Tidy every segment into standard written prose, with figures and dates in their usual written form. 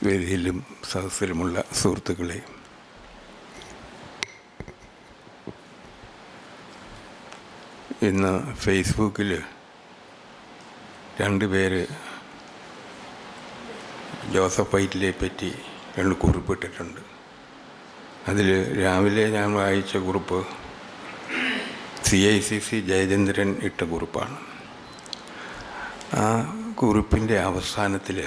വേദിയിലും സദസ്സിലുമുള്ള സുഹൃത്തുക്കളെ, ഇന്ന് ഫേസ്ബുക്കിൽ 2 പേര് ജോസഫ് വൈറ്റിലെ പറ്റി 2 കുറിപ്പിട്ടിട്ടുണ്ട്. അതിൽ രാവിലെ ഞാൻ വായിച്ച കുറിപ്പ് CICC ജയചന്ദ്രൻ ഇട്ട കുറിപ്പാണ്. ആ കുറിപ്പിൻ്റെ അവസാനത്തിൽ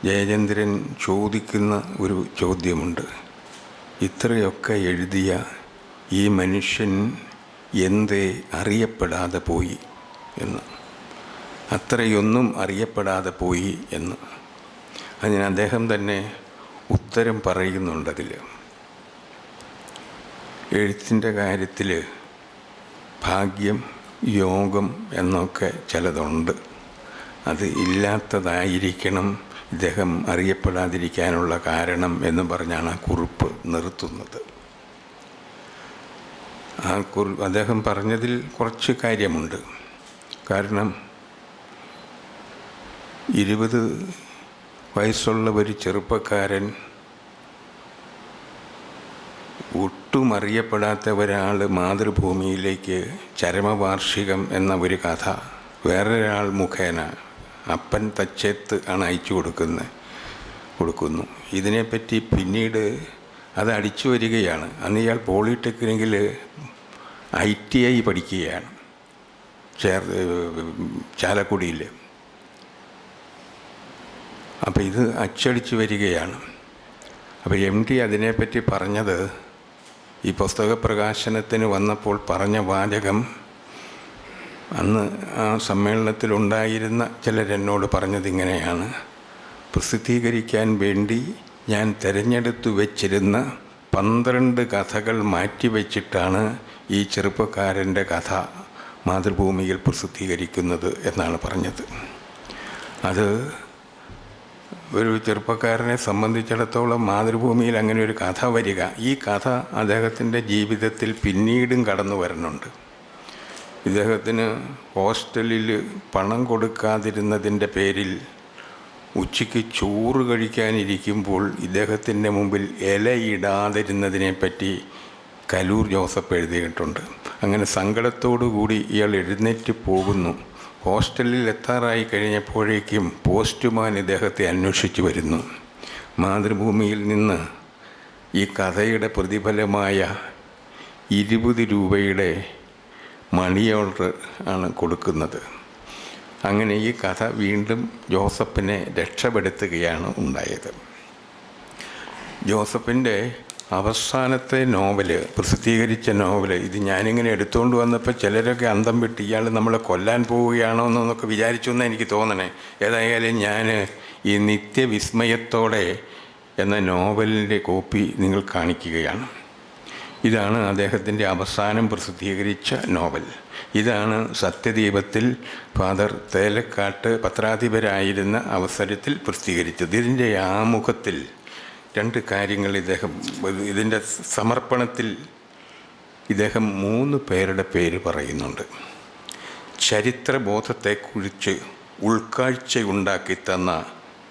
ജയചന്ദ്രൻ ചോദിക്കുന്ന ഒരു ചോദ്യമുണ്ട്. ഇത്രയൊക്കെ എഴുതിയ ഈ മനുഷ്യൻ എന്തേ അറിയപ്പെടാതെ പോയി എന്ന്, അത്രയൊന്നും അറിയപ്പെടാതെ പോയി എന്ന്. അതിന് അദ്ദേഹം തന്നെ ഉത്തരം പറയുന്നുണ്ടതിൽ. എഴുത്തിൻ്റെ കാര്യത്തിൽ ഭാഗ്യം, യോഗം എന്നൊക്കെ ചിലതുണ്ട്. അത് ഇല്ലാത്തതായിരിക്കണം ഇദ്ദേഹം അറിയപ്പെടാതിരിക്കാനുള്ള കാരണം എന്ന് പറഞ്ഞാണ് ആ കുറിപ്പ് നിർത്തുന്നത്. അദ്ദേഹം പറഞ്ഞതിൽ കുറച്ച് കാര്യമുണ്ട്. കാരണം 20 വയസ്സുള്ള ഒരു ചെറുപ്പക്കാരൻ, ഒട്ടും അറിയപ്പെടാത്ത ഒരാൾ മാതൃഭൂമിയിലേക്ക് ചരമവാർഷികം എന്ന ഒരു കഥ വേറൊരാൾ മുഖേന അപ്പൻ തച്ചേത്ത് ആണ് അയച്ചു കൊടുക്കുന്നു. ഇതിനെപ്പറ്റി പിന്നീട് അത് അടിച്ചു വരികയാണ്. അന്ന് ഇയാൾ പോളിടെക്നിക്കിൽ ITI പഠിക്കുകയാണ് ചാലക്കുടിയിൽ. അപ്പോൾ ഇത് അച്ചടിച്ചു വരികയാണ്. അപ്പോൾ MD അതിനെപ്പറ്റി പറഞ്ഞത്, ഈ പുസ്തക പ്രകാശനത്തിന് വന്നപ്പോൾ പറഞ്ഞ വാചകം, അന്ന് ആ സമ്മേളനത്തിലുണ്ടായിരുന്ന ചിലരെന്നോട് പറഞ്ഞതിങ്ങനെയാണ്: പ്രസിദ്ധീകരിക്കാൻ വേണ്ടി ഞാൻ തിരഞ്ഞെടുത്തു വച്ചിരുന്ന 12 കഥകൾ മാറ്റിവെച്ചിട്ടാണ് ഈ ചെറുപ്പക്കാരൻ്റെ കഥ മാതൃഭൂമിയിൽ പ്രസിദ്ധീകരിക്കുന്നത് എന്നാണ് പറഞ്ഞത്. അത് ഒരു ചെറുപ്പക്കാരനെ സംബന്ധിച്ചിടത്തോളം മാതൃഭൂമിയിൽ അങ്ങനെ ഒരു കഥ വരിക, ഈ കഥ അദ്ദേഹത്തിൻ്റെ ജീവിതത്തിൽ പിന്നീടും കടന്നു വരുന്നുണ്ട്. ഇദ്ദേഹത്തിന് ഹോസ്റ്റലിൽ പണം കൊടുക്കാതിരുന്നതിൻ്റെ പേരിൽ ഉച്ചയ്ക്ക് ചോറ് കഴിക്കാനിരിക്കുമ്പോൾ ഇദ്ദേഹത്തിൻ്റെ മുമ്പിൽ ഇലയിടാതിരുന്നതിനെപ്പറ്റി കലൂർ ജോസഫ് എഴുതിയിട്ടുണ്ട്. അങ്ങനെ സങ്കടത്തോടുകൂടി ഇയാൾ എഴുന്നേറ്റ് പോകുന്നു. ഹോസ്റ്റലിൽ എത്താറായി കഴിഞ്ഞപ്പോഴേക്കും പോസ്റ്റ്മാൻ ഇദ്ദേഹത്തെ അന്വേഷിച്ചു വരുന്നു. മാതൃഭൂമിയിൽ നിന്ന് ഈ കഥയുടെ പ്രതിഫലമായ 20 രൂപയുടെ മണി ഓർഡർ ആണ് കൊടുക്കുന്നത്. അങ്ങനെ ഈ കഥ വീണ്ടും ജോസഫിനെ രക്ഷപ്പെടുത്തുകയാണ് ഉണ്ടായത്. ജോസഫിൻ്റെ അവസാനത്തെ നോവല്, പ്രസിദ്ധീകരിച്ച നോവല്, ഇത് ഞാനിങ്ങനെ എടുത്തുകൊണ്ട് വന്നപ്പോൾ ചിലരൊക്കെ അന്തം വിട്ട് ഇയാൾ നമ്മളെ കൊല്ലാൻ പോവുകയാണോ എന്നൊക്കെ വിചാരിച്ചു എന്നാണ് എനിക്ക് തോന്നണേ. ഏതായാലും ഞാൻ ഈ നിത്യവിസ്മയത്തോടെ എന്ന നോവലിൻ്റെ കോപ്പി നിങ്ങൾ കാണിക്കുകയാണ്. ഇതാണ് അദ്ദേഹത്തിൻ്റെ അവസാനം പ്രസിദ്ധീകരിച്ച നോവൽ. ഇതാണ് സത്യദീപത്തിൽ ഫാദർ തേലക്കാട്ട് പത്രാധിപരായിരുന്ന അവസരത്തിൽ പ്രസിദ്ധീകരിച്ചത്. ഇതിൻ്റെ ആമുഖത്തിൽ 2 കാര്യങ്ങൾ ഇതിൻ്റെ സമർപ്പണത്തിൽ ഇദ്ദേഹം 3 പേരുടെ പേര് പറയുന്നുണ്ട്. ചരിത്രബോധത്തെക്കുറിച്ച് ഉൾക്കാഴ്ചയുണ്ടാക്കി തന്ന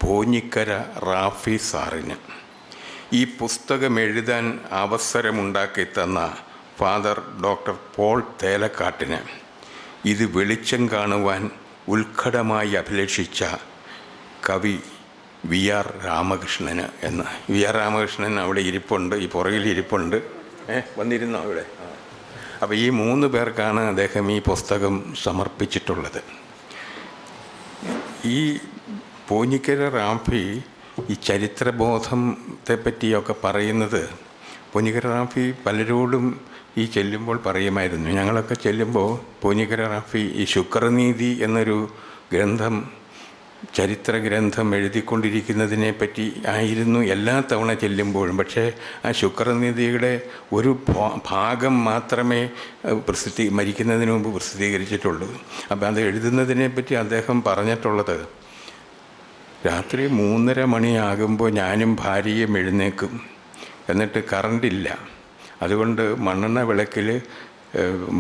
പോഞ്ഞിക്കര റാഫി സാറിന്, ഈ പുസ്തകം എഴുതാൻ അവസരമുണ്ടാക്കി തന്ന ഫാദർ ഡോക്ടർ പോൾ തേലക്കാട്ടിന്, ഇത് വെളിച്ചം കാണുവാൻ ഉത്കടമായി അഭിലഷിച്ച കവി VR രാമകൃഷ്ണന് എന്ന്. VR രാമകൃഷ്ണൻ അവിടെ ഇരിപ്പുണ്ട്, ഈ പുറകിൽ ഇരിപ്പുണ്ട്. വന്നിരുന്നോ അവിടെ? അപ്പോൾ ഈ 3 പേർക്കാണ് അദ്ദേഹം ഈ പുസ്തകം സമർപ്പിച്ചിട്ടുള്ളത്. ഈ പോഞ്ഞിക്കര റാഫി ഈ ചരിത്രബോധത്തെ പറ്റിയൊക്കെ പറയുന്നത്, പോഞ്ഞിക്കര റാഫി പലരോടും ഈ ചെല്ലുമ്പോൾ പറയുമായിരുന്നു. ഞങ്ങളൊക്കെ ചെല്ലുമ്പോൾ പോഞ്ഞിക്കര റാഫി ഈ ശുക്രനീതി എന്നൊരു ഗ്രന്ഥം, ചരിത്ര ഗ്രന്ഥം എഴുതിക്കൊണ്ടിരിക്കുന്നതിനെ പറ്റി ആയിരുന്നു എല്ലാ തവണ ചെല്ലുമ്പോഴും. പക്ഷേ ആ ശുക്രനീതിയുടെ ഒരു ഭാഗം മാത്രമേ മരിക്കുന്നതിന് മുമ്പ് പ്രസിദ്ധീകരിച്ചിട്ടുള്ളൂ. അപ്പോൾ അത് എഴുതുന്നതിനെ പറ്റി അദ്ദേഹം പറഞ്ഞിട്ടുള്ളത്, രാത്രി 3:30 മണിയാകുമ്പോൾ ഞാനും ഭാര്യയും എഴുന്നേക്കും. എന്നിട്ട് കറണ്ടില്ല, അതുകൊണ്ട് മണ്ണെണ്ണ വിളക്കിൽ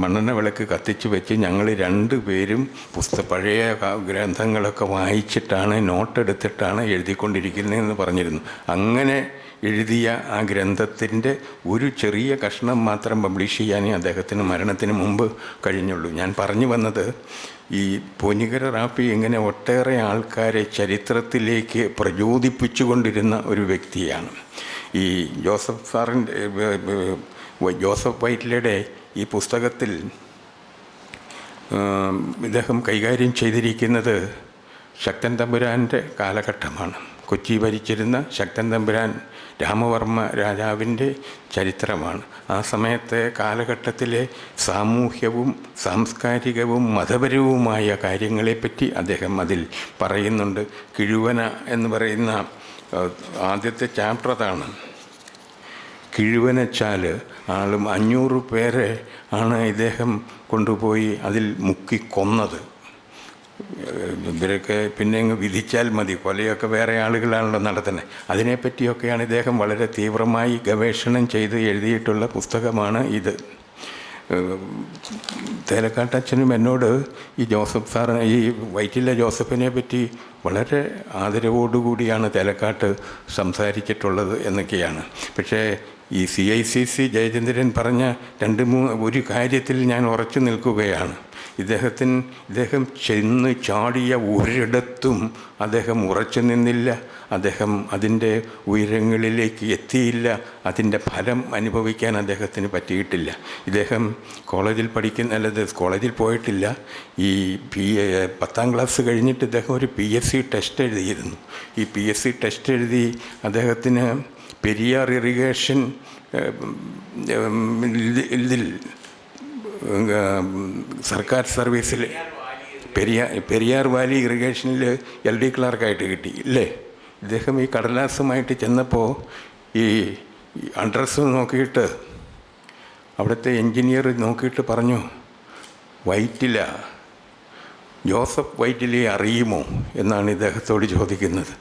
മണ്ണെണ്ണ വിളക്ക് കത്തിച്ച് വെച്ച് ഞങ്ങൾ രണ്ടുപേരും പഴയ ഗ്രന്ഥങ്ങളൊക്കെ വായിച്ചിട്ടാണ് നോട്ടെടുത്തിട്ടാണ് എഴുതിക്കൊണ്ടിരിക്കുന്നതെന്ന് പറഞ്ഞിരുന്നു. അങ്ങനെ എഴുതിയ ആ ഗ്രന്ഥത്തിൻ്റെ ഒരു ചെറിയ കഷ്ണം മാത്രം പബ്ലിഷ് ചെയ്യാനേ അദ്ദേഹത്തിന് മരണത്തിന് മുമ്പ് കഴിഞ്ഞുള്ളൂ. ഞാൻ പറഞ്ഞു വന്നത്, ഈ പൊന്നിക്കര റാപ്പി ഇങ്ങനെ ഒട്ടേറെ ആൾക്കാരെ ചരിത്രത്തിലേക്ക് പ്രചോദിപ്പിച്ചുകൊണ്ടിരുന്ന ഒരു വ്യക്തിയാണ്. ഈ ജോസഫ് വൈറ്റ്ലയുടെ ഈ പുസ്തകത്തിൽ ഇദ്ദേഹം കൈകാര്യം ചെയ്തിരിക്കുന്നത് ശക്തൻ തമ്പുരാൻ്റെ കാലഘട്ടമാണ്. കൊച്ചി ഭരിച്ചിരുന്ന ശക്തൻ തമ്പുരാൻ രാമവർമ്മ രാജാവിൻ്റെ ചരിത്രമാണ്. ആ സമയത്തെ കാലഘട്ടത്തിലെ സാമൂഹ്യവും സാംസ്കാരികവും മതപരവുമായ കാര്യങ്ങളെപ്പറ്റി അദ്ദേഹം അതിൽ പറയുന്നുണ്ട്. കിഴുവന എന്ന് പറയുന്ന ആദ്യത്തെ ചാപ്റ്റർ അതാണ്. കിഴുവനച്ചാൽ 500 പേരെ ആണ് ഇദ്ദേഹം കൊണ്ടുപോയി അതിൽ മുക്കി കൊന്നത്. ഇവരൊക്കെ പിന്നെ അങ്ങ് വിധിച്ചാൽ മതി, കൊലയൊക്കെ വേറെ ആളുകളാണല്ലോ നടത്തുന്നത്. അതിനെപ്പറ്റിയൊക്കെയാണ് ഇദ്ദേഹം വളരെ തീവ്രമായി ഗവേഷണം ചെയ്ത് എഴുതിയിട്ടുള്ള പുസ്തകമാണ് ഇത്. തേലക്കാട്ടച്ഛനും എന്നോട് ഈ ജോസഫ് സാറിനെ, ഈ വൈറ്റില ജോസഫിനെ പറ്റി വളരെ ആദരവോടുകൂടിയാണ് തേലക്കാട്ട് സംസാരിച്ചിട്ടുള്ളത് എന്നൊക്കെയാണ്. പക്ഷേ ഈ CICC ജയചന്ദ്രൻ പറഞ്ഞ ഒരു കാര്യത്തിൽ ഞാൻ ഉറച്ചു നിൽക്കുകയാണ്. ഇദ്ദേഹം ചെന്ന് ചാടിയ ഒരിടത്തും അദ്ദേഹം ഉറച്ചു നിന്നില്ല. അദ്ദേഹം അതിൻ്റെ ഉയരങ്ങളിലേക്ക് എത്തിയില്ല. അതിൻ്റെ ഫലം അനുഭവിക്കാൻ അദ്ദേഹത്തിന് പറ്റിയിട്ടില്ല. ഇദ്ദേഹം കോളേജിൽ കോളേജിൽ പോയിട്ടില്ല. ഈ 10ാം ക്ലാസ് കഴിഞ്ഞിട്ട് ഇദ്ദേഹം ഒരു PSC ടെസ്റ്റ് എഴുതിയിരുന്നു. ഈ PSC ടെസ്റ്റ് എഴുതി അദ്ദേഹത്തിന് പെരിയാർ ഇറിഗേഷൻ ഇതിൽ സർക്കാർ സർവീസിൽ പെരിയാർ വാലി ഇറിഗേഷനിൽ LD ക്ലാർക്കായിട്ട് കിട്ടി ഇല്ലേ. ഇദ്ദേഹം ഈ കടലാസുമായിട്ട് ചെന്നപ്പോൾ ഈ അഡ്രസ്സ് നോക്കിയിട്ട് അവിടുത്തെ എൻജിനീയർ നോക്കിയിട്ട് പറഞ്ഞു, വൈറ്റില, ജോസഫ് വൈറ്റിലയെ അറിയുമോ എന്നാണ് ഇദ്ദേഹത്തോട് ചോദിക്കുന്നത്.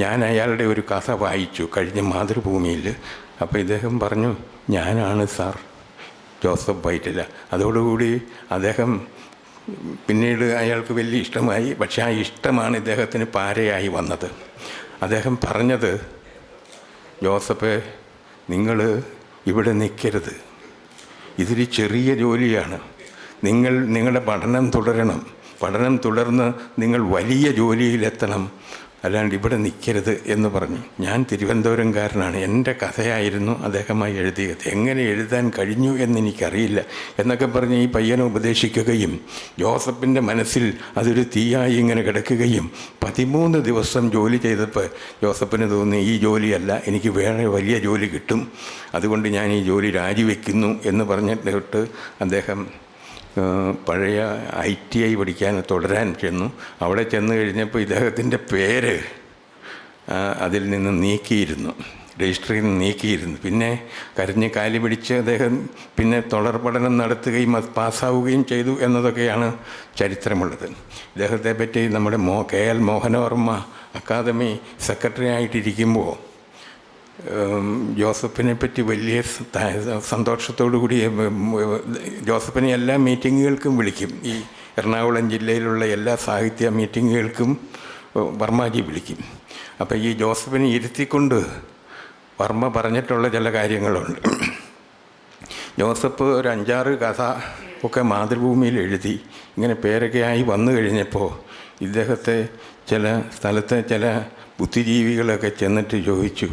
ഞാൻ അയാളുടെ ഒരു കഥ വായിച്ചു കഴിഞ്ഞ മാതൃഭൂമിയിൽ. അപ്പോൾ ഇദ്ദേഹം പറഞ്ഞു, ഞാനാണ് സാർ ജോസഫ് വൈറ്റില. അതോടുകൂടി അദ്ദേഹം പിന്നീട് അയാൾക്ക് വലിയ ഇഷ്ടമായി. പക്ഷേ ആ ഇഷ്ടമാണ് ഇദ്ദേഹത്തിന് പാരയായി വന്നത്. അദ്ദേഹം പറഞ്ഞത്, ജോസഫ്, നിങ്ങൾ ഇവിടെ നിൽക്കരുത്, ഇതൊരു ചെറിയ ജോലിയാണ്, നിങ്ങളുടെ പഠനം തുടരണം, പഠനം തുടർന്ന് നിങ്ങൾ വലിയ ജോലിയിലെത്തണം, അല്ലാണ്ട് ഇവിടെ നിൽക്കരുത് എന്ന് പറഞ്ഞു. ഞാൻ തിരുവനന്തപുരംകാരനാണ്, എൻ്റെ കഥയായിരുന്നു അദ്ദേഹമായി എഴുതിയത്. എങ്ങനെ എഴുതാൻ കഴിഞ്ഞു എന്നെനിക്കറിയില്ല എന്നൊക്കെ പറഞ്ഞ് ഈ പയ്യനെ ഉപദേശിക്കുകയും ജോസഫിൻ്റെ മനസ്സിൽ അതൊരു തീയായി ഇങ്ങനെ കിടക്കുകയും 13 ദിവസം ജോലി ചെയ്തപ്പോൾ ജോസഫിന് തോന്നി, ഈ ജോലിയല്ല, എനിക്ക് വേറെ വലിയ ജോലി കിട്ടും, അതുകൊണ്ട് ഞാൻ ഈ ജോലി രാജിവെക്കുന്നു എന്ന് പറഞ്ഞിട്ട് അദ്ദേഹം പഴയ ITI പഠിക്കാൻ തുടരാൻ ചെന്നു. അവിടെ ചെന്ന് കഴിഞ്ഞപ്പോൾ ഇദ്ദേഹത്തിൻ്റെ പേര് അതിൽ നിന്ന് നീക്കിയിരുന്നു, രജിസ്റ്ററിൽ നിന്ന് നീക്കിയിരുന്നു. പിന്നെ കരഞ്ഞ് കാലി പിടിച്ച് അദ്ദേഹം പിന്നെ തുടർ പഠനം നടത്തുകയും അത് പാസ്സാവുകയും ചെയ്തു എന്നതൊക്കെയാണ് ചരിത്രമുള്ളത്. ഇദ്ദേഹത്തെ പറ്റി നമ്മുടെ KL മോഹനവർമ്മ അക്കാദമി സെക്രട്ടറി ആയിട്ടിരിക്കുമ്പോൾ ജോസഫിനെ പറ്റി വലിയ സന്തോഷത്തോടു കൂടി ജോസഫിനെ എല്ലാ മീറ്റിങ്ങുകൾക്കും വിളിക്കും. ഈ എറണാകുളം ജില്ലയിലുള്ള എല്ലാ സാഹിത്യ മീറ്റിങ്ങുകൾക്കും വർമ്മജി വിളിക്കും. അപ്പോൾ ഈ ജോസഫിനെ ഇരുത്തിക്കൊണ്ട് വർമ്മ പറഞ്ഞിട്ടുള്ള ചില കാര്യങ്ങളുണ്ട്. ജോസഫ് ഒരു 5-6 കഥ ഒക്കെ മാതൃഭൂമിയിൽ എഴുതി ഇങ്ങനെ പേരൊക്കെ ആയി വന്നു കഴിഞ്ഞപ്പോൾ ഇദ്ദേഹത്തെ ചില സ്ഥലത്തെ ചില ബുദ്ധിജീവികളൊക്കെ ചെന്നിട്ട് ചോദിച്ചു,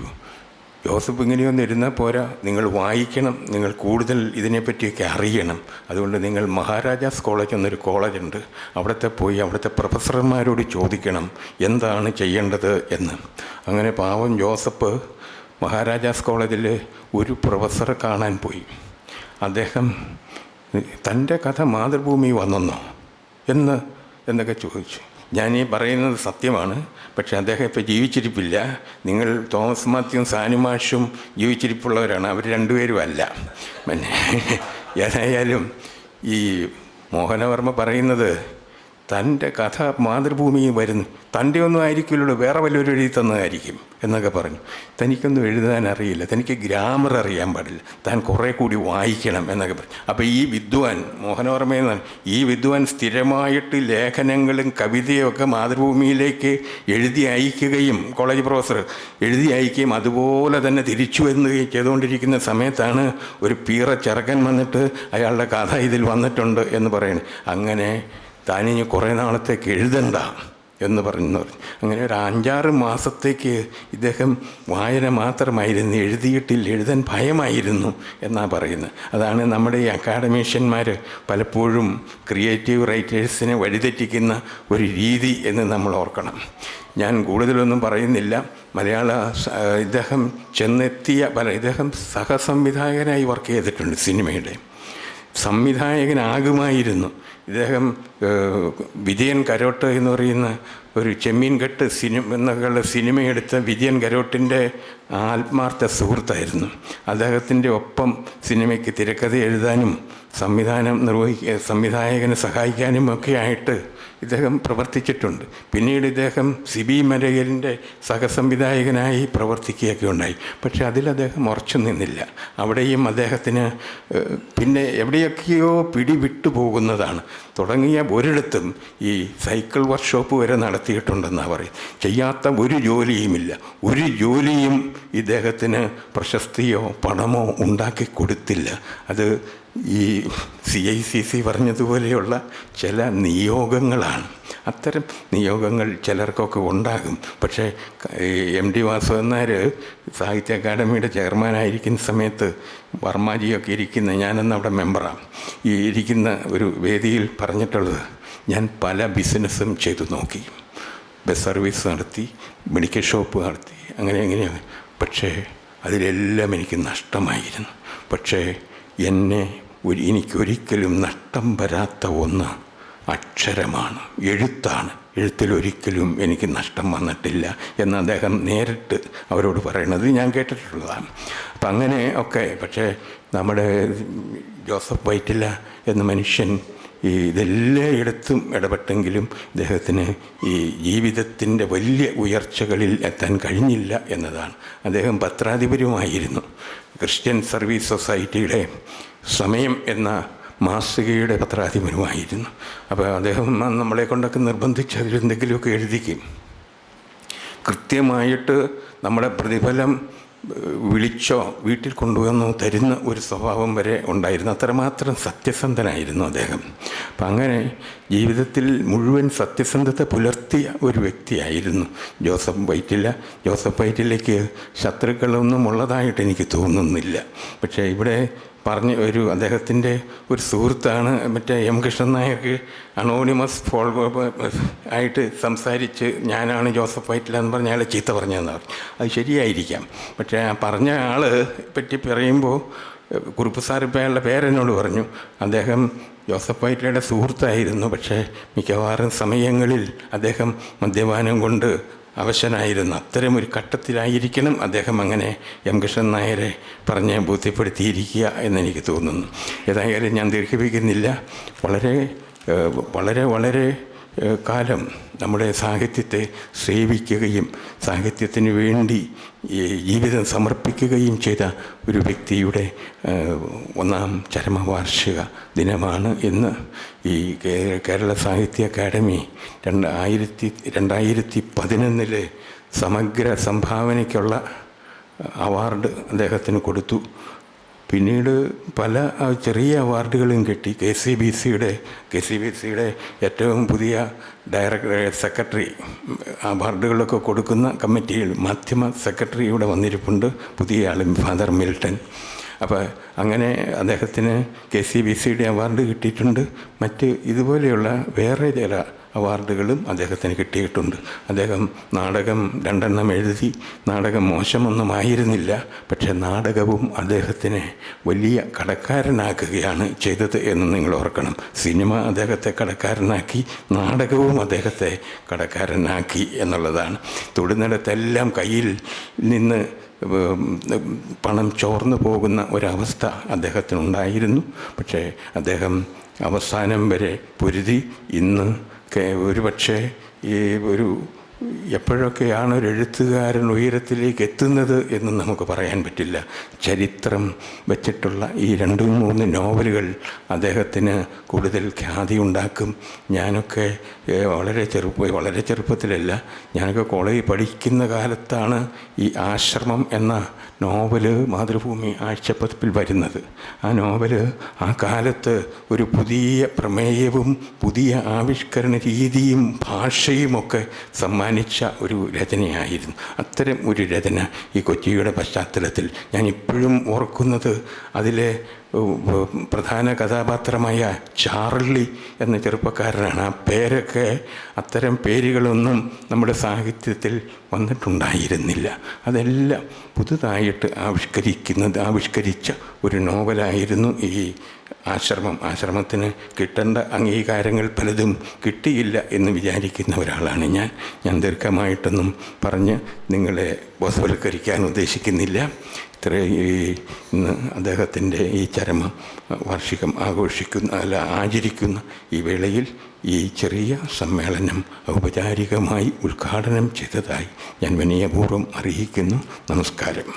ജോസഫ് ഇങ്ങനെയൊന്നും ഇരുന്നാൽ പോരാ, നിങ്ങൾ വായിക്കണം, നിങ്ങൾ കൂടുതൽ ഇതിനെപ്പറ്റിയൊക്കെ അറിയണം, അതുകൊണ്ട് നിങ്ങൾ മഹാരാജാസ് കോളേജ് എന്നൊരു കോളേജുണ്ട്, അവിടുത്തെ പോയി അവിടുത്തെ പ്രൊഫസർമാരോട് ചോദിക്കണം എന്താണ് ചെയ്യേണ്ടത് എന്ന്. അങ്ങനെ പാവം ജോസഫ് മഹാരാജാസ് കോളേജിൽ ഒരു പ്രൊഫസറെ കാണാൻ പോയി. അദ്ദേഹം തൻ്റെ കഥ മാതൃഭൂമി വന്നെന്നോ എന്നൊക്കെ ചോദിച്ചു. ഞാനീ പറയുന്നത് സത്യമാണ്, പക്ഷേ അദ്ദേഹം ഇപ്പോൾ ജീവിച്ചിരിപ്പില്ല. നിങ്ങൾ തോമസ് മാത്യുവും സാനുമാഷും ജീവിച്ചിരിപ്പുള്ളവരാണ്, അവർ രണ്ടുപേരും അല്ല. പിന്നെ ഏതായാലും ഈ മോഹനവർമ്മ പറയുന്നത്, തൻ്റെ കഥ മാതൃഭൂമിയിൽ വരുന്നു, തൻ്റെ ഒന്നും ആയിരിക്കില്ലല്ലോ, വേറെ വല്ലവരും എഴുതി തന്നതായിരിക്കും എന്നൊക്കെ പറഞ്ഞു. തനിക്കൊന്നും എഴുതാൻ അറിയില്ല, തനിക്ക് ഗ്രാമർ അറിയാൻ പാടില്ല, താൻ കുറേ കൂടി വായിക്കണം എന്നൊക്കെ പറഞ്ഞു. അപ്പോൾ ഈ വിദ്വാൻ മോഹനവർമ്മയെന്നാണ്, ഈ വിദ്വാൻ സ്ഥിരമായിട്ട് ലേഖനങ്ങളും കവിതയും ഒക്കെ മാതൃഭൂമിയിലേക്ക് എഴുതി അയക്കുകയും കോളേജ് പ്രൊഫസർ എഴുതി അയക്കുകയും അതുപോലെ തന്നെ തിരിച്ചു വരുകയും ചെയ്തുകൊണ്ടിരിക്കുന്ന സമയത്താണ് ഒരു പീറ ചെറുക്കൻ വന്നിട്ട് അയാളുടെ കഥ ഇതിൽ വന്നിട്ടുണ്ട് എന്ന് പറയുന്നത്. അങ്ങനെ താനിനി കുറേ നാളത്തേക്ക് എഴുതണ്ട എന്ന് പറഞ്ഞു. അങ്ങനെ ഒരു 5-6 മാസത്തേക്ക് ഇദ്ദേഹം വായന മാത്രമായിരുന്നു, എഴുതിയിട്ടില്ല, എഴുതാൻ ഭയമായിരുന്നു എന്നാണ് പറയുന്നത്. അതാണ് നമ്മുടെ ഈ അക്കാഡമീഷ്യന്മാർ പലപ്പോഴും ക്രിയേറ്റീവ് റൈറ്റേഴ്സിനെ വഴിതെറ്റിക്കുന്ന ഒരു രീതി എന്ന് നമ്മൾ ഓർക്കണം. ഞാൻ കൂടുതലൊന്നും പറയുന്നില്ല. ഇദ്ദേഹം ചെന്നെത്തിയ ഇദ്ദേഹം സഹസംവിധായകനായി വർക്ക് ചെയ്തിട്ടുണ്ട്. സിനിമയുടെ സംവിധായകനാകുമായിരുന്നു. ഇദ്ദേഹം വിജയൻ കരോട്ട് എന്ന് പറയുന്ന ഒരു ചെമ്മീൻകെട്ട് എന്നൊക്കെയുള്ള സിനിമയെടുത്ത വിജയൻ കരോട്ടിൻ്റെ ആത്മാർത്ഥ സുഹൃത്തായിരുന്നു. അദ്ദേഹത്തിൻ്റെ ഒപ്പം സിനിമയ്ക്ക് തിരക്കഥ എഴുതാനും സംവിധായകനെ സഹായിക്കാനും ഒക്കെ ആയിട്ട് ഇദ്ദേഹം പ്രവർത്തിച്ചിട്ടുണ്ട്. പിന്നീട് ഇദ്ദേഹം സിബി മലയലിൻ്റെ സഹസംവിധായകനായി പ്രവർത്തിക്കുകയൊക്കെ ഉണ്ടായി. പക്ഷെ അതിൽ അദ്ദേഹം ഉറച്ചു നിന്നില്ല. അവിടെയും അദ്ദേഹത്തിന് പിന്നെ എവിടെയൊക്കെയോ പിടിവിട്ടു പോകുന്നതാണ്. തുടങ്ങിയ ഒരിടത്തും ഈ സൈക്കിൾ വർക്ക്ഷോപ്പ് വരെ നടത്തിയിട്ടുണ്ടെന്നാണ് പറയും. ചെയ്യാത്ത ഒരു ജോലിയുമില്ല. ഒരു ജോലിയും ഇദ്ദേഹത്തിന് പ്രശസ്തിയോ പണമോ ഉണ്ടാക്കി കൊടുത്തില്ല. അത് ഈ CICC പറഞ്ഞതുപോലെയുള്ള ചില നിയോഗങ്ങളാണ്. അത്തരം നിയോഗങ്ങൾ ചിലർക്കൊക്കെ ഉണ്ടാകും. പക്ഷേ MD വാസുദേവൻ നായർ സാഹിത്യ അക്കാദമിയുടെ ചെയർമാനായിരിക്കുന്ന സമയത്ത് വർമാജിയൊക്കെ ഞാനന്ന് അവിടെ മെമ്പറാണ്. ഈ ഇരിക്കുന്ന ഒരു വേദിയിൽ പറഞ്ഞിട്ടുള്ളത്, ഞാൻ പല ബിസിനസ്സും ചെയ്തു നോക്കി, ബസ് സർവീസ് നടത്തി, മെഡിക്കൽ ഷോപ്പ് നടത്തി, അങ്ങനെയാണ്. പക്ഷേ അതിലെല്ലാം എനിക്ക് നഷ്ടമായിരുന്നു. പക്ഷേ എനിക്കൊരിക്കലും നഷ്ടം വരാത്ത ഒന്ന് അക്ഷരമാണ്, എഴുത്താണ്. എഴുത്തിലൊരിക്കലും എനിക്ക് നഷ്ടം വന്നിട്ടില്ല എന്ന് അദ്ദേഹം നേരിട്ട് അവരോട് പറയണത് ഞാൻ കേട്ടിട്ടുള്ളതാണ്. അപ്പം അങ്ങനെ ഒക്കെ. പക്ഷേ നമ്മുടെ ജോസഫ് വൈറ്റില എന്ന മനുഷ്യൻ ഇതെല്ലായിടത്തും ഇടപെട്ടെങ്കിലും ഇദ്ദേഹത്തിന് ഈ ജീവിതത്തിൻ്റെ വലിയ ഉയർച്ചകളിൽ എത്താൻ കഴിഞ്ഞില്ല എന്നതാണ്. അദ്ദേഹം പത്രാധിപരുമായിരുന്നു. ക്രിസ്ത്യൻ സർവീസ് സൊസൈറ്റിയുടെ സമയം എന്ന മാസികയുടെ പത്രാധിപരുമായിരുന്നു. അപ്പോൾ അദ്ദേഹം നമ്മളെ കൊണ്ടൊക്കെ നിർബന്ധിച്ച് അതിലെന്തെങ്കിലുമൊക്കെ എഴുതിക്കും. കൃത്യമായിട്ട് നമ്മുടെ പ്രതിഫലം വിളിച്ചോ വീട്ടിൽ കൊണ്ടുവന്നോ തരുന്ന ഒരു സ്വഭാവം വരെ ഉണ്ടായിരുന്നു. അത്രമാത്രം സത്യസന്ധനായിരുന്നു അദ്ദേഹം. അപ്പം അങ്ങനെ ജീവിതത്തിൽ മുഴുവൻ സത്യസന്ധത പുലർത്തിയ ഒരു വ്യക്തിയായിരുന്നു ജോസഫ് വൈറ്റില. ജോസഫ് വൈറ്റിലയ്ക്ക് ശത്രുക്കളൊന്നും ഉള്ളതായിട്ട് എനിക്ക് തോന്നുന്നില്ല. പക്ഷേ ഇവിടെ അദ്ദേഹത്തിൻ്റെ ഒരു സുഹൃത്താണ് മറ്റേ M. കൃഷ്ണൻ നായർക്ക് അനോണിമസ് ആയിട്ട് സംസാരിച്ച് ഞാനാണ് ജോസഫ് വൈറ്റില എന്ന് പറഞ്ഞ അയാളെ ചീത്ത പറഞ്ഞതെന്ന് പറഞ്ഞു. അത് ശരിയായിരിക്കാം. പക്ഷേ ആ പറഞ്ഞ ആളെ പറ്റി പറയുമ്പോൾ കുറുപ്പ് സാർ ഇപ്പോൾ അയാളുടെ പേരെന്നോട് പറഞ്ഞു, അദ്ദേഹം ജോസഫ് വൈറ്റിലയുടെ സുഹൃത്തായിരുന്നു. പക്ഷേ മിക്കവാറും സമയങ്ങളിൽ അദ്ദേഹം മദ്യപാനം കൊണ്ട് അവശനായിരുന്നു. അത്തരമൊരു ഘട്ടത്തിലായിരിക്കണം അദ്ദേഹം അങ്ങനെ M. കൃഷ്ണൻ നായരെ പറഞ്ഞ് ബോധ്യപ്പെടുത്തിയിരിക്കുക എന്നെനിക്ക് തോന്നുന്നു. ഏതായാലും ഞാൻ ദീർഘിപ്പിക്കുന്നില്ല. വളരെ കാലം നമ്മുടെ സാഹിത്യത്തെ സേവിക്കുകയും സാഹിത്യത്തിന് വേണ്ടി ജീവിതം സമർപ്പിക്കുകയും ചെയ്ത ഒരു വ്യക്തിയുടെ 1ാം ചരമവാർഷിക ദിനമാണ് ഇന്ന്. ഈ കേരള സാഹിത്യ അക്കാദമി 2011 സമഗ്ര സംഭാവനയ്ക്കുള്ള അവാർഡ് അദ്ദേഹത്തിന് കൊടുത്തു. പിന്നീട് പല ചെറിയ അവാർഡുകളും കിട്ടി. KCBCയുടെ ഏറ്റവും പുതിയ സെക്രട്ടറി അവാർഡുകളൊക്കെ കൊടുക്കുന്ന കമ്മിറ്റിയിൽ മാധ്യമ സെക്രട്ടറി ഇവിടെ വന്നിരിപ്പുണ്ട്, പുതിയ ആളും ഫാദർ മിൽട്ടൺ. അപ്പോൾ അങ്ങനെ അദ്ദേഹത്തിന് KCBCയുടെ അവാർഡ് കിട്ടിയിട്ടുണ്ട്. മറ്റ് ഇതുപോലെയുള്ള വേറെ ചില അവാർഡുകളും അദ്ദേഹത്തിന് കിട്ടിയിട്ടുണ്ട്. അദ്ദേഹം നാടകം 2 എഴുതി. നാടകം മോശമൊന്നുമായിരുന്നില്ല. പക്ഷേ നാടകവും അദ്ദേഹത്തിനെ വലിയ കടക്കാരനാക്കുകയാണ് ചെയ്തത് എന്ന് നിങ്ങൾ ഓർക്കണം. സിനിമ അദ്ദേഹത്തെ കടക്കാരനാക്കി, നാടകവും അദ്ദേഹത്തെ കടക്കാരനാക്കി എന്നുള്ളതാണ്. തൊടുന്നിടത്തെല്ലാം കയ്യിൽ നിന്ന് പണം ചോർന്നു പോകുന്ന ഒരവസ്ഥ അദ്ദേഹത്തിനുണ്ടായിരുന്നു. പക്ഷേ അദ്ദേഹം അവസാനം വരെ പൊരുതി ഇന്ന് ഒരുപക്ഷെ ഈ ഒരു എപ്പോഴൊക്കെയാണ് ഒരു എഴുത്തുകാരൻ ഉയരത്തിലേക്ക് എത്തുന്നത് എന്ന് നമുക്ക് പറയാൻ പറ്റില്ല. ചരിത്രം വച്ചിട്ടുള്ള ഈ 2-3 നോവലുകൾ അദ്ദേഹത്തിന് കൂടുതൽ ഖ്യാതി ഉണ്ടാക്കും. ഞാനൊക്കെ വളരെ ചെറുപ്പത്തിലല്ല, ഞാനൊക്കെ കോളേജിൽ പഠിക്കുന്ന കാലത്താണ് ഈ ആശ്രമം എന്ന നോവല് മാതൃഭൂമി ആഴ്ചപ്പതിപ്പിൽ വരുന്നത്. ആ നോവല് ആ കാലത്ത് ഒരു പുതിയ പ്രമേയവും പുതിയ ആവിഷ്കരണ രീതിയും ഭാഷയുമൊക്കെ സമ്മാനിച്ച ഒരു രചനയായിരുന്നു. അത്തരം ഒരു രചന ഈ കൊച്ചിയുടെ പശ്ചാത്തലത്തിൽ ഞാൻ ഇപ്പോഴും ഓർക്കുന്നത് അതിലെ പ്രധാന കഥാപാത്രമായ ചാർലി എന്ന ചെറുപ്പക്കാരനാണ്. ആ പേരൊക്കെ, അത്തരം പേരുകളൊന്നും നമ്മുടെ സാഹിത്യത്തിൽ വന്നിട്ടുണ്ടായിരുന്നില്ല. അതെല്ലാം പുതുതായിട്ട് ആവിഷ്കരിച്ച ഒരു നോവലായിരുന്നു ഈ ആശ്രമത്തിന് കിട്ടേണ്ട അംഗീകാരങ്ങൾ പലതും കിട്ടിയില്ല എന്ന് വിചാരിക്കുന്ന ഒരാളാണ് ഞാൻ ദീർഘമായിട്ടൊന്നും പറഞ്ഞ് നിങ്ങളെ ബോധവൽക്കരിക്കാൻ ഉദ്ദേശിക്കുന്നില്ല. ഇന്ന് അദ്ദേഹത്തിൻ്റെ ഈ വാർഷികം ആചരിക്കുന്ന ഈ വേളയിൽ ഈ ചെറിയ സമ്മേളനം ഔപചാരികമായി ഉദ്ഘാടനം ചെയ്തതായി ഞാൻ വിനയപൂർവ്വം അറിയിക്കുന്നു. നമസ്കാരം.